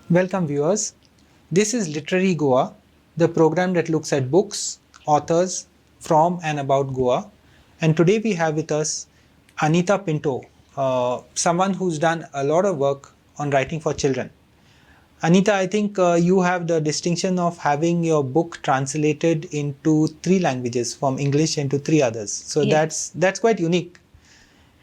Welcome viewers. This is Literary Goa, the program that looks at books, authors from and about Goa. And today we have with us Anita Pinto, someone who's done a lot of work on writing for children. Anita, I think you have the distinction of having your book translated into 3 languages, from English into 3 others. So Yes. that's quite unique.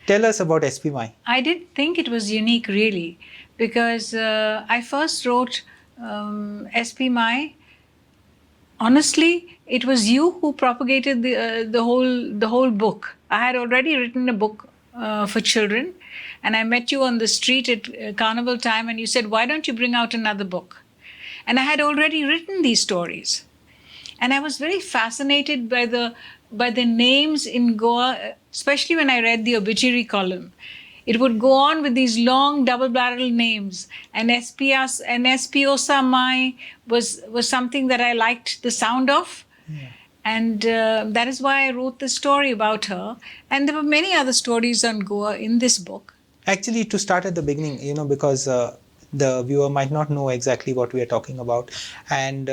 Tell us about SPMI. I did think it was unique, really, because I first wrote SP Mai. Honestly, it was you who propagated the whole book. I had already written a book for children, and I met you on the street at carnival time, and you said, "Why don't you bring out another book?" And I had already written these stories, and I was very fascinated by the names in Goa, especially when I read the obituary column. It would go on with these long double-barreled names, and Espiosa Mai was something that I liked the sound of, and that is why I wrote the story about her. And there were many other stories on Goa in this book. Actually, to start at the beginning, because the viewer might not know exactly what we are talking about, and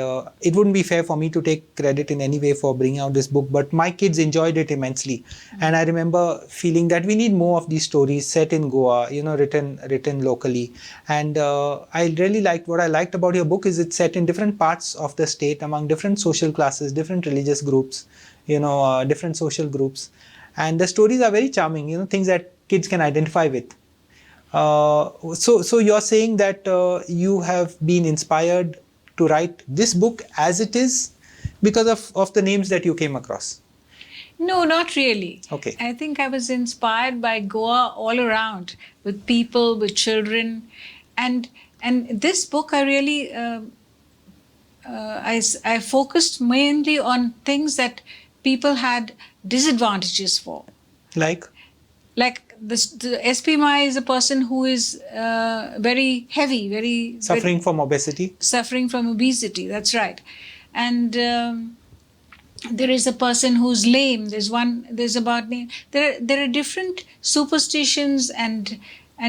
it wouldn't be fair for me to take credit in any way for bringing out this book, but my kids enjoyed it immensely. And I remember feeling that we need more of these stories set in Goa, written locally. And I really liked, what I liked about your book is it's set in different parts of the state, among different social classes, different religious groups, different social groups. And the stories are very charming, things that kids can identify with. So you're saying that you have been inspired to write this book as it is because of the names that you came across? No, not really. Okay. I think I was inspired by Goa all around, with people, with children, and this book I really I focused mainly on things that people had disadvantages for. Like The SP Mai is a person who is very heavy, suffering from obesity. Suffering from obesity, that's right. And there is a person who's lame. There's about name. There are different superstitions and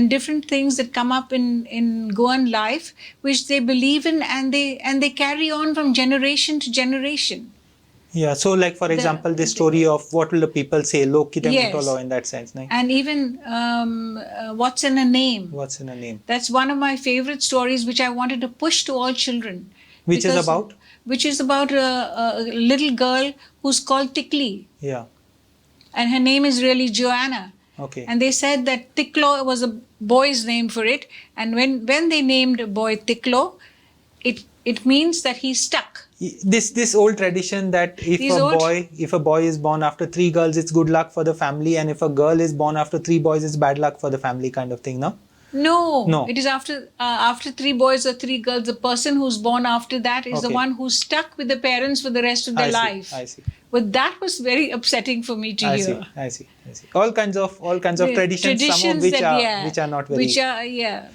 different things that come up in Goan life, which they believe in, and they carry on from generation to generation. Yeah, so like for example, the story of what will the people say, Lokita Yes. Mutolo in that sense. No? And even What's in a Name. What's in a name? That's one of my favorite stories, which I wanted to push to all children. Which is about? Which is about a little girl who's called Tikli. Yeah. And her name is really Joanna. Okay. And they said that Tiklo was a boy's name for it. And when they named a boy Tiklo, it means that he's stuck. This old tradition that if a boy is born after 3 girls, it's good luck for the family, and if a girl is born after 3 boys, it's bad luck for the family, kind of thing, no? No. It is after 3 boys or 3 girls. The person who's born after that is the one who's stuck with the parents for the rest of their life. I see. But that was very upsetting for me to hear. I see. All kinds of traditions, some of which are not very.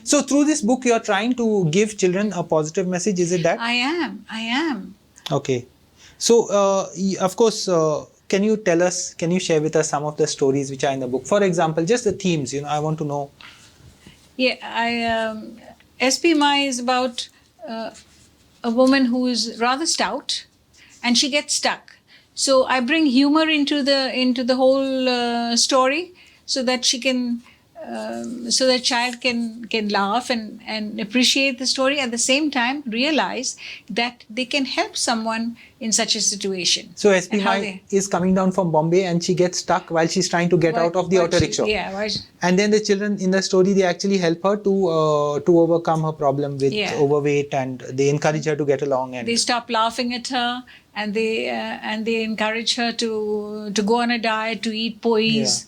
So through this book, you're trying to give children a positive message. Is it that? I am. Okay. So of course, can you share with us some of the stories which are in the book? For example, just the themes. I want to know. Yeah, SP Mai is about a woman who is rather stout, and she gets stuck. So I bring humor into the whole story, so that she can, so the child can laugh and appreciate the story. At the same time, realize that they can help someone in such a situation. So SP Mai is coming down from Bombay, and she gets stuck while she's trying to get out of the auto rickshaw. And then the children in the story, they actually help her to overcome her problem with overweight, and they encourage her to get along. And they stop laughing at her, and they encourage her to go on a diet, to eat pois.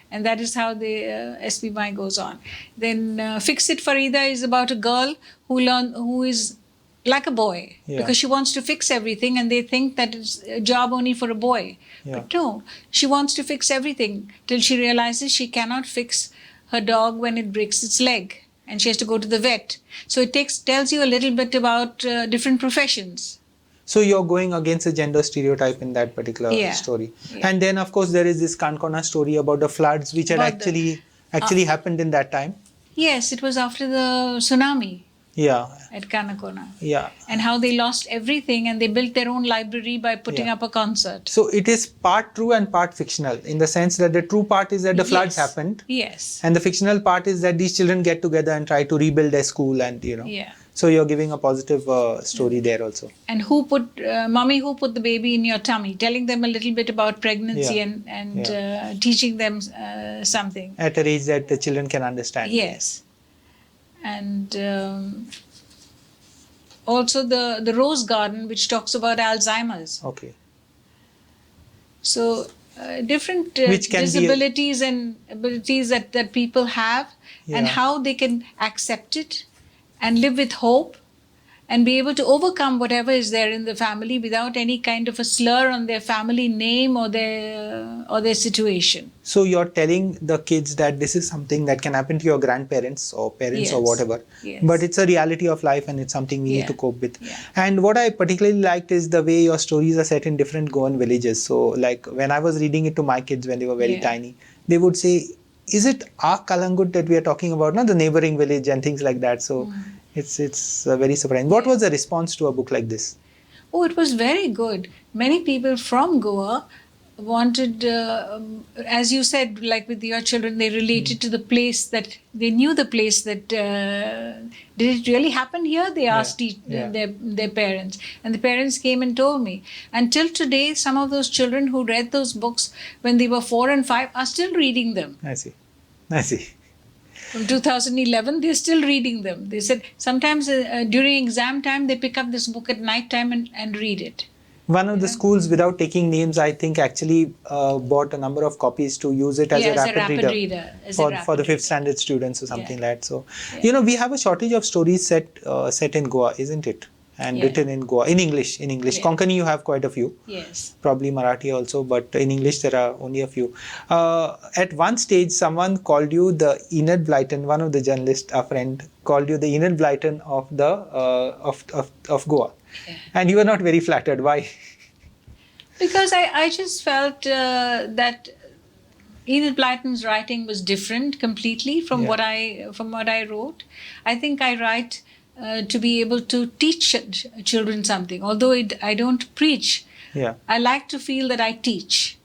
And that is how the SP Mai goes on. Then Fix It Farida is about a girl who is like a boy, because she wants to fix everything, and they think that it's a job only for a boy. But no, she wants to fix everything till she realizes she cannot fix her dog when it breaks its leg, and she has to go to the vet. So it tells you a little bit about different professions. So you're going against a gender stereotype in that particular story. And then of course there is this Kankona story about the floods which had actually happened in that time. Yes, it was after the tsunami. Yeah. at Kanakona. Yeah. And how they lost everything and they built their own library by putting Yeah. up a concert. So it is part true and part fictional, in the sense that the true part is that the floods Yes. happened. Yes. And the fictional part is that these children get together and try to rebuild their school, and Yeah. So you're giving a positive story there also. And who put, mommy, who put the baby in your tummy? Telling them a little bit about pregnancy Yeah. and teaching them something. At a age that the children can understand. Yes. And also the Rose Garden, which talks about Alzheimer's. Okay. So different Which can be disabilities and abilities that people have, and Yeah. how they can accept it and live with hope and be able to overcome whatever is there in the family without any kind of a slur on their family name or their situation. So you're telling the kids that this is something that can happen to your grandparents or parents or Yes. whatever, Yes. but it's a reality of life and it's something we need Yeah. to cope with. Yeah. And what I particularly liked is the way your stories are set in different Goan villages. So like when I was reading it to my kids when they were very Yeah. tiny, they would say, is it our Kalangut that we are talking about, not the neighboring village and things like that. So it's very surprising. What was the response to a book like this? Oh, it was very good. Many people from Goa wanted, as you said, like with your children, they related to the place, that they knew the place that, did it really happen here? They asked Yeah. their parents. And the parents came and told me. Until today, some of those children who read those books when they were 4 and 5 are still reading them. I see. I see. From 2011, they're still reading them. They said sometimes during exam time, they pick up this book at night time and read it. One of the schools, without taking names, I think actually bought a number of copies to use it as a rapid reader. For the 5th standard students or something like that. So, we have a shortage of stories set in Goa, isn't it? And written in Goa, in English. Yeah. Konkani, you have quite a few. Yes. Probably Marathi also, but in English there are only a few. At one stage, someone called you the Enid Blyton. One of the journalists, a friend, called you the Enid Blyton of the of Goa, and you were not very flattered. Why? Because I just felt that Enid Blyton's writing was different completely from what I wrote. I think I write to be able to teach children something. Although I don't preach, I like to feel that I teach.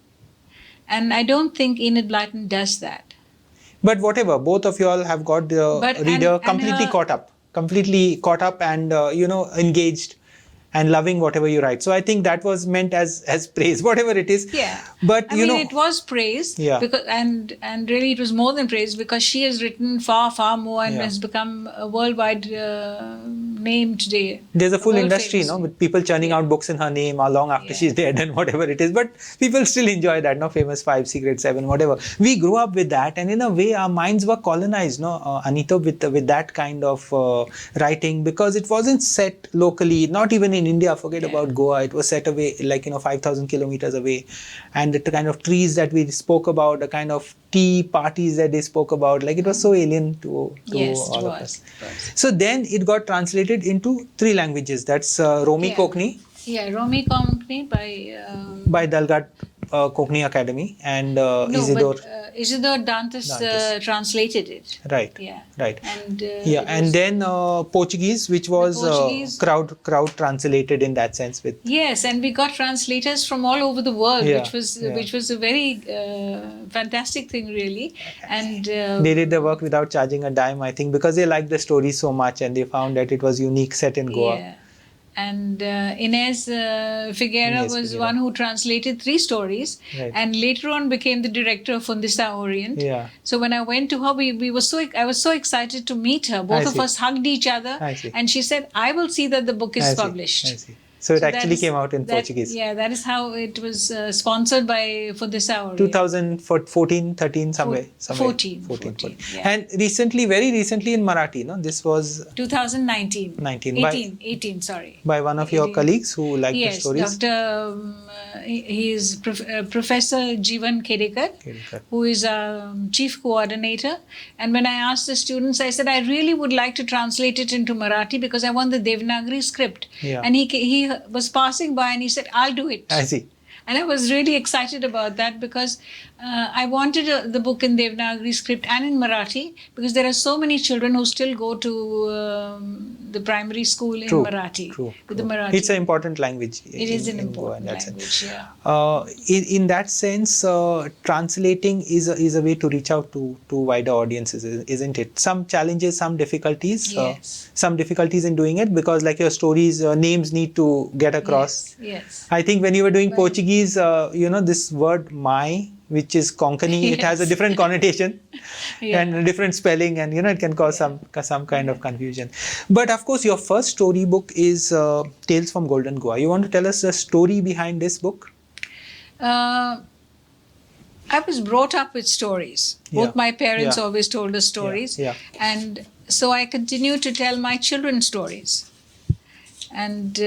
And I don't think Enid Blyton does that. But whatever, both of you all have got the reader completely caught up and, engaged and loving whatever you write. So I think that was meant as praise, whatever it is. Yeah. But I mean, it was praise. Yeah. Because and really it was more than praise, because she has written far, far more and has become a worldwide name today. There's a full World industry, famous. with people churning out books in her name long after she's dead and whatever it is. But people still enjoy that, Famous 5, Secret 7, whatever. We grew up with that, and in a way our minds were colonized, Anita, with that kind of writing, because it wasn't set locally, not even in India, forget about Goa. It was set away, 5,000 kilometers away. And the kind of trees that we spoke about, the kind of tea parties that they spoke about, it was so alien to all of us. So then it got translated into 3 languages. That's Romi Kokni. Yeah, Romi Kokni by Dalgat Kokni Academy, and Isidore. But Isidore Dantas translated it. Right. Yeah. Right. And and then Portuguese, which was crowd translated in that sense with. Yes, and we got translators from all over the world, which was a very fantastic thing, really. And they did the work without charging a dime, I think, because they liked the story so much and they found that it was unique, set in Goa. Yeah. And Inez Figueira was one who translated 3 stories, and later on became the director of Fundista Orient. Yeah. So when I went to her, I was so excited to meet her. Both of us hugged each other, and she said, "I will see that the book is published." I see. So it actually came out in Portuguese. Yeah, that is how it was sponsored by Fundista Orient. 2014, 13, somewhere. 14. Yeah. And very recently in Marathi, this was 2019. 18, sorry. By one of your colleagues who liked the stories? Yes, Dr. He is Professor Jeevan Kedekar, who is a chief coordinator. And when I asked the students, I said, I really would like to translate it into Marathi because I want the Devanagari script. Yeah. And he was passing by and he said, I'll do it. I see. And I was really excited about that because I wanted the book in Devanagari script and in Marathi, because there are so many children who still go to the primary school in Marathi. With the Marathi. It's an important language. It is an important language, in that sense, translating is a way to reach out to wider audiences, isn't it? Some challenges, some difficulties. Yes. Some difficulties in doing it, because like your stories, names need to get across. Yes. I think when you were doing Portuguese, this word "mai," which is Konkani, it has a different connotation and a different spelling, and it can cause some kind of confusion. But of course, your first storybook is Tales from Golden Goa. You want to tell us the story behind this book? I was brought up with stories. Both my parents always told us stories, and so I continue to tell my children stories. And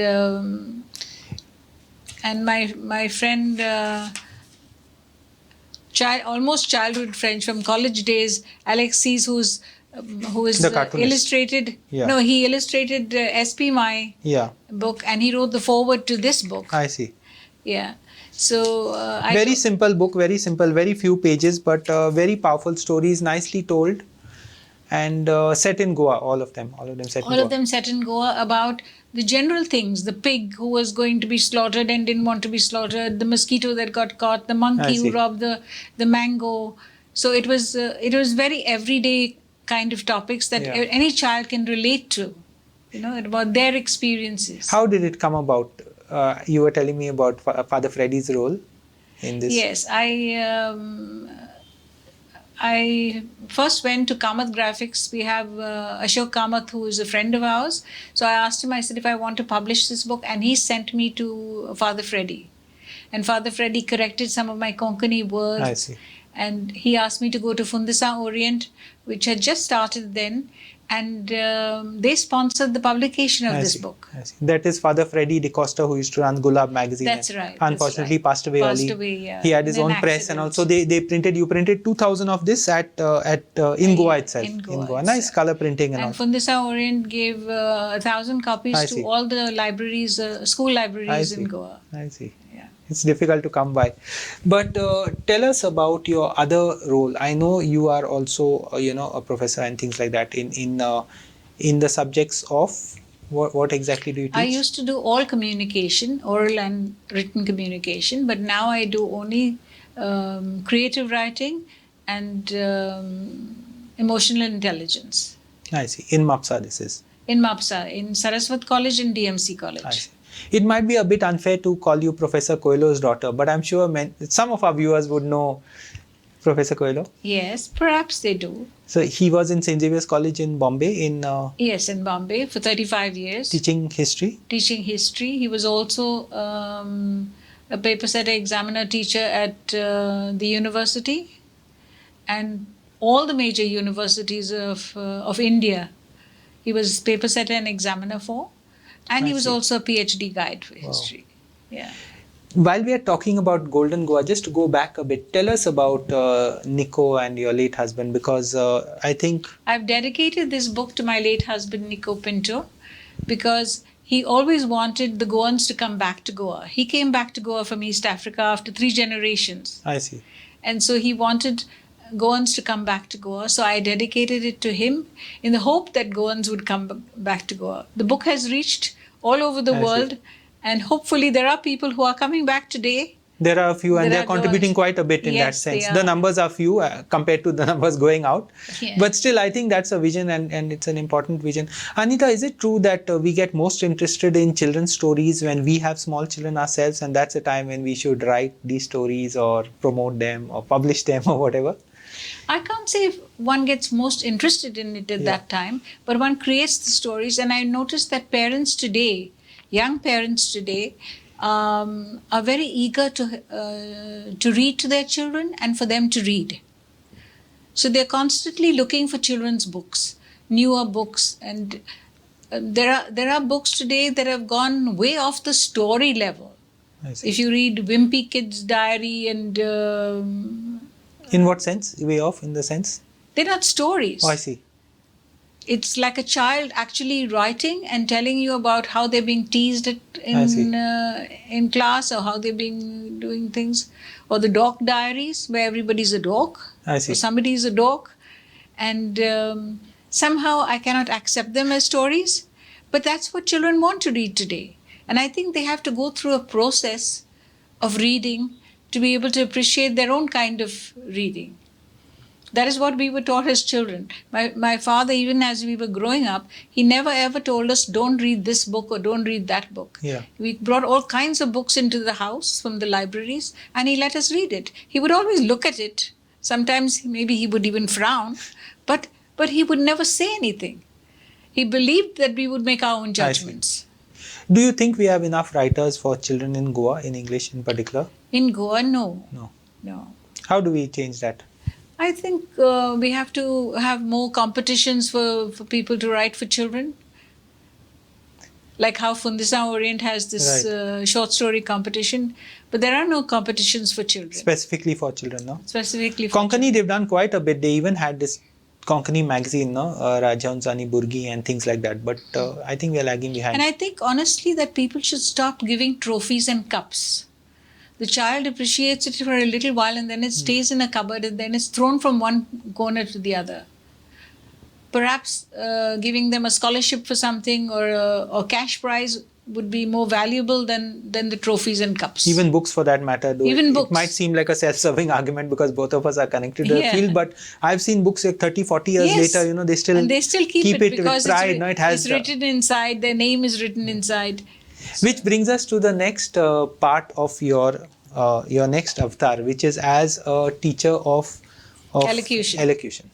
my friend, almost childhood friend from college days, Alexis, who is illustrated. No, he illustrated SP My book, and he wrote the foreword to this book. I see. Yeah. So very simple book, very simple, very few pages, but very powerful stories, nicely told, and set in Goa. All of them set in Goa, about the general things: the pig who was going to be slaughtered and didn't want to be slaughtered, the mosquito that got caught, the monkey who robbed the mango. So it was very everyday kind of topics that any child can relate to, about their experiences. How did it come about? You were telling me about Father Freddy's role in this. Yes, I first went to Kamath Graphics. We have Ashok Kamath, who is a friend of ours. So I asked him, I said, if I want to publish this book, and he sent me to Father Freddy. And Father Freddy corrected some of my Konkani words. I see. And he asked me to go to Fundisa Orient, which had just started then. And they sponsored the publication of this book. I see. That is Father Freddy DeCosta, who used to run Gulab magazine. That's right. Unfortunately, passed away early. He had his own press, and also you printed 2,000 of this in Goa itself. In Goa. Nice color printing and all. Fundisa Orient gave 1,000 copies to all the libraries, school libraries in Goa. I see. It's difficult to come by. But tell us about your other role. I know you are also, a professor and things like that in the subjects of what exactly do you teach? I used to do all communication, oral and written communication, but now I do only creative writing and emotional intelligence. I see. In MAPSA this is? In MAPSA, in Saraswat College and DMC College. I see. It might be a bit unfair to call you Professor Coelho's daughter, but I'm sure some of our viewers would know Professor Coelho. Yes, perhaps they do. So he was in St. Xavier's College in Bombay Yes, in Bombay for 35 years. Teaching history? Teaching history. He was also a paper setter examiner teacher at the university and all the major universities of India. He was paper setter and examiner for. And he was also a PhD guide for history. Yeah. While we are talking about Golden Goa, just to go back a bit, tell us about Nico and your late husband, because I think I've dedicated this book to my late husband, Nico Pinto, because he always wanted the Goans to come back to Goa. He came back to Goa from East Africa after 3 generations. I see. And so he wanted Goans to come back to Goa. So I dedicated it to him in the hope that Goans would come back to Goa. The book has reached all over the world, and hopefully there are people who are coming back today. There are a few, and they are contributing quite a bit in that sense. The numbers are few compared to the numbers going out. Yeah. But still, I think that's a vision, and it's an important vision. Anita, is it true that we get most interested in children's stories when we have small children ourselves, and that's a time when we should write these stories or promote them or publish them or whatever? I can't say if one gets most interested in it at that time, but one creates the stories. And I noticed that parents today, young parents today, are very eager to read to their children and for them to read. So they're constantly looking for children's books, newer books, and there are books today that have gone way off the story level. If you read Wimpy Kid's Diary and in what sense? Way off in the sense? They're not stories. Oh, I see. it's like a child actually writing and telling you about how they're being teased in class, or how they're being doing things, or the dog diaries where everybody's a dog, I see. or somebody is a dog, and somehow I cannot accept them as stories, but that's what children want to read today, and I think they have to go through a process of reading to be able to appreciate their own kind of reading. That is what we were taught as children. My father, even as we were growing up, he never ever told us, don't read this book or don't read that book. Yeah. We brought all kinds of books into the house from the libraries, and he let us read it. He would always look at it. Sometimes maybe he would even frown, but he would never say anything. He believed that we would make our own judgments. Do you think we have enough writers for children in Goa, in English in particular? In Goa, no. No. How do we change that? I think we have to have more competitions for people to write for children. Like how Fundisa Orient has this short story competition, but there are no competitions for children. Specifically for children, no? Specifically for Konkani, they've done quite a bit. They even had this Konkani magazine, no? Rajaunzani Burgi and things like that. But I think we are lagging behind. And I think honestly that people should stop giving trophies and cups. The child appreciates it for a little while and then it stays in a cupboard and then it's thrown from one corner to the other. Perhaps giving them a scholarship for something or cash prize would be more valuable than the trophies and cups. Even books for that matter. Though Even books. It might seem like a self-serving argument because both of us are connected to the field, but I've seen books like 30, 40 years later, they still, and they still keep it because with pride. It's written inside, their name is written inside. Which brings us to the next part of your next avatar, which is as a teacher of Allocution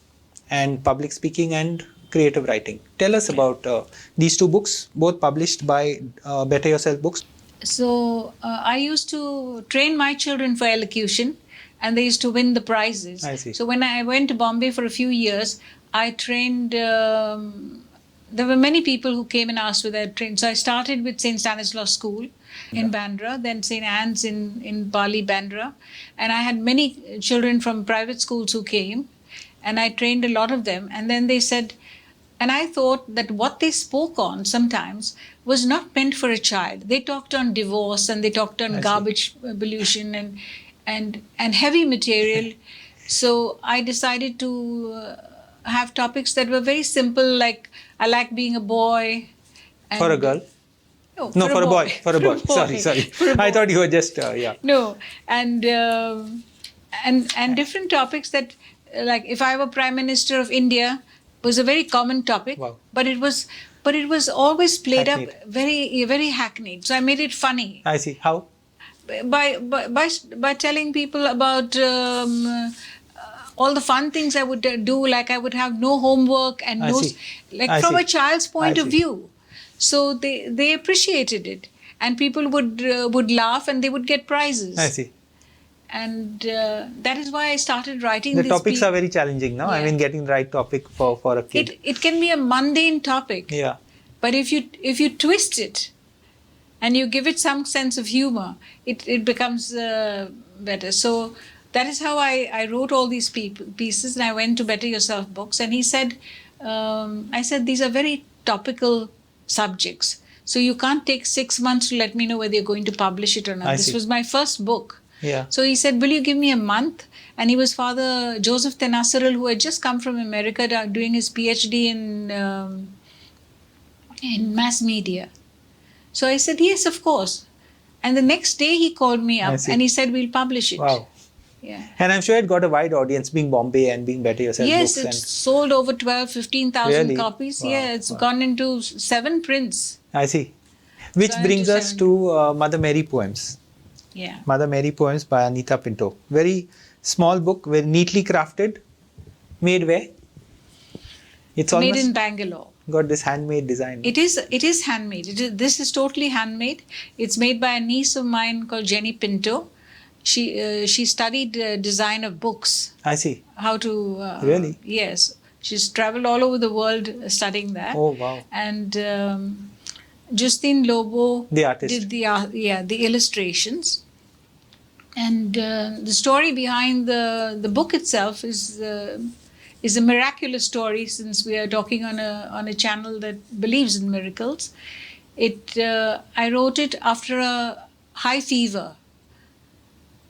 and public speaking and creative writing. Tell us about these two books, both published by Better Yourself Books. So I used to train my children for Allocution and they used to win the prizes. I see. So when I went to Bombay for a few years, I trained... there were many people who came and asked whether I trained. So I started with St. Stanislaus School in Bandra, then St. Anne's in Pali, Bandra. And I had many children from private schools who came and I trained a lot of them. And then they said, and I thought that what they spoke on sometimes was not meant for a child. They talked on divorce and they talked on garbage pollution and heavy material. So I decided to have topics that were very simple, like I like being a boy. And for a girl? No, for a boy. For a boy. Sorry. I thought you were just, No, and different topics that, like if I were Prime Minister of India, was a very common topic. Wow. But it was always played hackneyed. up very, very hackneyed. So I made it funny. I see. How? By telling people about all the fun things I would do, like I would have no homework and from a child's point of view. So they appreciated it, and people would laugh and they would get prizes. I see. And that is why I started writing. The topics are very challenging, no? Yeah. I mean, getting the right topic for a kid. It can be a mundane topic. Yeah. But if you twist it and you give it some sense of humor, it becomes better. So that is how I wrote all these pieces, and I went to Better Yourself Books, and he said, I said, these are very topical subjects. So you can't take 6 months to let me know whether you're going to publish it or not. This was my first book. Yeah. So he said, will you give me a month? And he was Father Joseph Tenasseral, who had just come from America doing his PhD in mass media. So I said, yes, of course. And the next day he called me up and he said, we'll publish it. Wow. Yeah. And I'm sure it got a wide audience, being Bombay and being Better Yourself Yes, Books. it's sold over 15,000 Really? copies. Wow. Yeah, it's gone into 7 prints. I see. Which brings us to Mother Mary Poems. Yeah. Mother Mary Poems by Anita Pinto. Very small book, very neatly crafted. Made where? It's almost made in Bangalore. Got this handmade design. It is handmade. This is totally handmade. It's made by a niece of mine called Jenny Pinto. She studied design of books. I see. How to really? Yes, she's traveled all over the world studying that. Oh wow! And Justine Lobo, the artist, did the illustrations. And the story behind the book itself is is a miraculous story, since we are talking on a channel that believes in miracles. I wrote it after a high fever.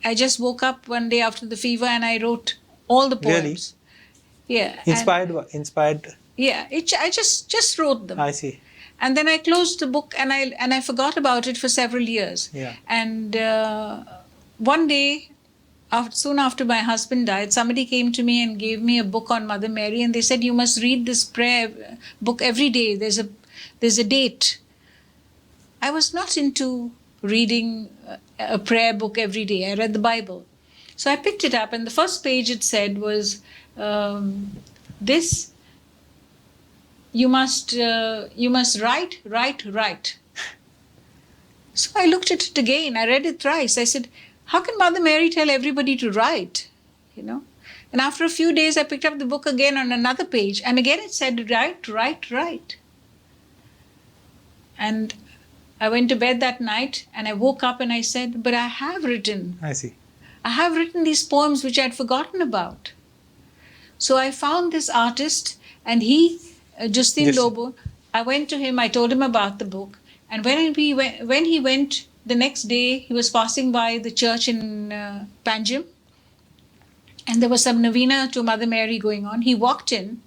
I just woke up one day after the fever and I wrote all the poems. Really? Yeah. Inspired. Yeah. I just wrote them. I see. And then I closed the book and I forgot about it for several years. Yeah. And one day, soon after my husband died, somebody came to me and gave me a book on Mother Mary, and they said, you must read this prayer book every day. There's a date. I was not into reading a prayer book every day. I read the Bible. So I picked it up, and the first page it said was, this, you must write. So I looked at it again. I read it thrice. I said, how can Mother Mary tell everybody to write? You know? And after a few days, I picked up the book again on another page, and again it said, write. And I went to bed that night, and I woke up and I said, but I have written. I see. I have written these poems which I had forgotten about. So I found this artist, and he, Justin Lobo, I went to him, I told him about the book. And when he went the next day, he was passing by the church in Panjim, and there was some novena to Mother Mary going on. He walked in,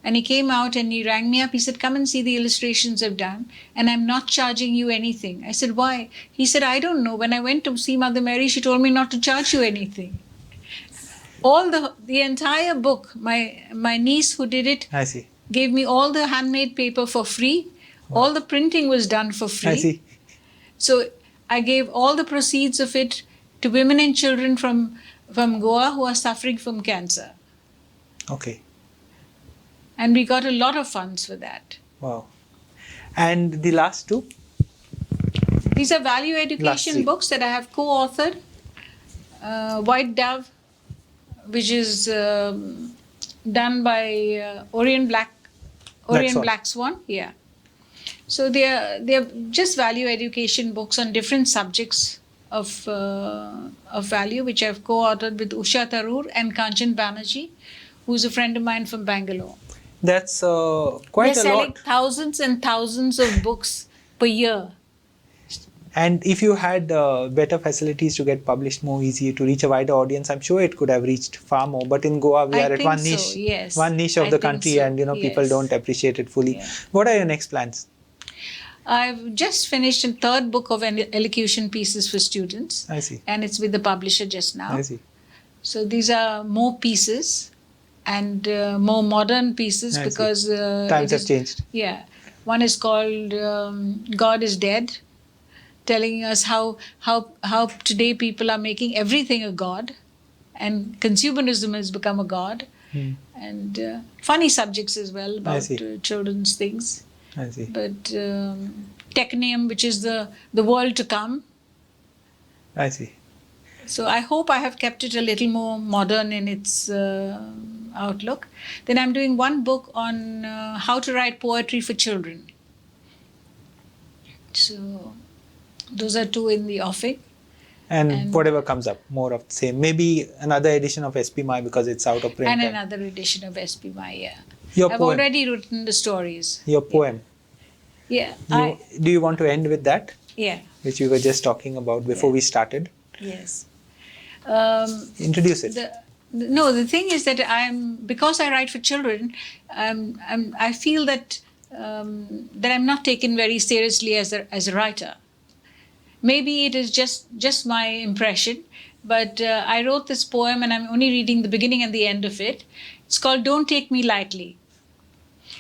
and he came out and he rang me up. He said, come and see the illustrations I've done, and I'm not charging you anything. I said, why? He said, I don't know. When I went to see Mother Mary, she told me not to charge you anything. All the entire book, my niece who did it, I see, gave me all the handmade paper for free. Wow. All the printing was done for free. I see. So I gave all the proceeds of it to women and children from Goa who are suffering from cancer. Okay. And we got a lot of funds for that. Wow. And the last two? These are value education books that I have co-authored. White Dove, which is done by Orient Black Swan. Yeah. So they are just value education books on different subjects of value, which I've co-authored with Usha Tharoor and Kanchan Banerjee, who's a friend of mine from Bangalore. That's quite a lot. They're selling thousands and thousands of books per year. And if you had better facilities to get published more easy, to reach a wider audience, I'm sure it could have reached far more. But in Goa, we are at one niche of the country, and people don't appreciate it fully. Yeah. What are your next plans? I've just finished a third book of elocution pieces for students. I see. And it's with the publisher just now. I see. So these are more pieces and more modern pieces because times have changed. Yeah. One is called God is Dead, telling us how today people are making everything a god, and consumerism has become a god. And funny subjects as well about children's things. I see. But Technium, which is the world to come. I see. So I hope I have kept it a little more modern in its outlook. Then I'm doing one book on how to write poetry for children. So those are two in the offing. And whatever comes up, more of the same. Maybe another edition of SP Mai because it's out of print. And another edition of SP Mai, yeah. I've already written the stories. Your poem. Yeah. Do you want to end with that? Yeah. Which we were just talking about before we started. Yes. Introduce it. The thing is that because I write for children, I feel that I'm not taken very seriously as a writer. Maybe it is just my impression, but I wrote this poem and I'm only reading the beginning and the end of it. It's called Don't Take Me Lightly.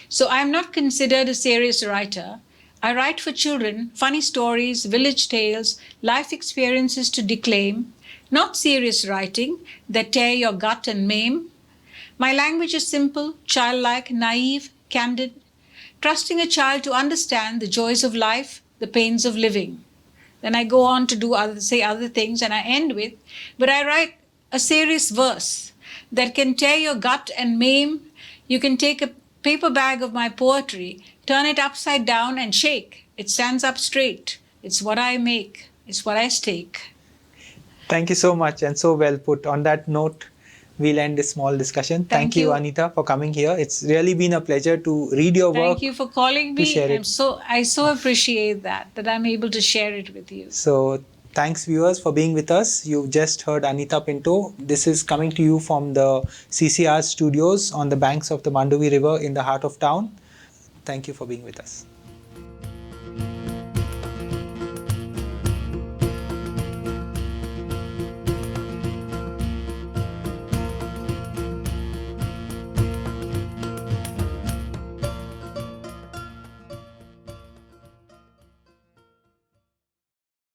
So I'm not considered a serious writer. I write for children, funny stories, village tales, life experiences to declaim, not serious writing that tear your gut and maim. My language is simple, childlike, naive, candid, trusting a child to understand the joys of life, the pains of living. Then I go on to say other things, and I end with, but I write a serious verse that can tear your gut and maim. You can take a paper bag of my poetry, turn it upside down and shake. It stands up straight. It's what I make. It's what I stake. Thank you so much and so well put. On that note, we'll end this small discussion. Thank Thank you, you. Anita, for coming here. It's really been a pleasure to read your work. Thank you for calling to me. share it. I so appreciate that I'm able to share it with you. So thanks viewers for being with us. You just heard Anita Pinto. This is coming to you from the CCR studios on the banks of the Mandovi River in the heart of town. Thank you for being with us.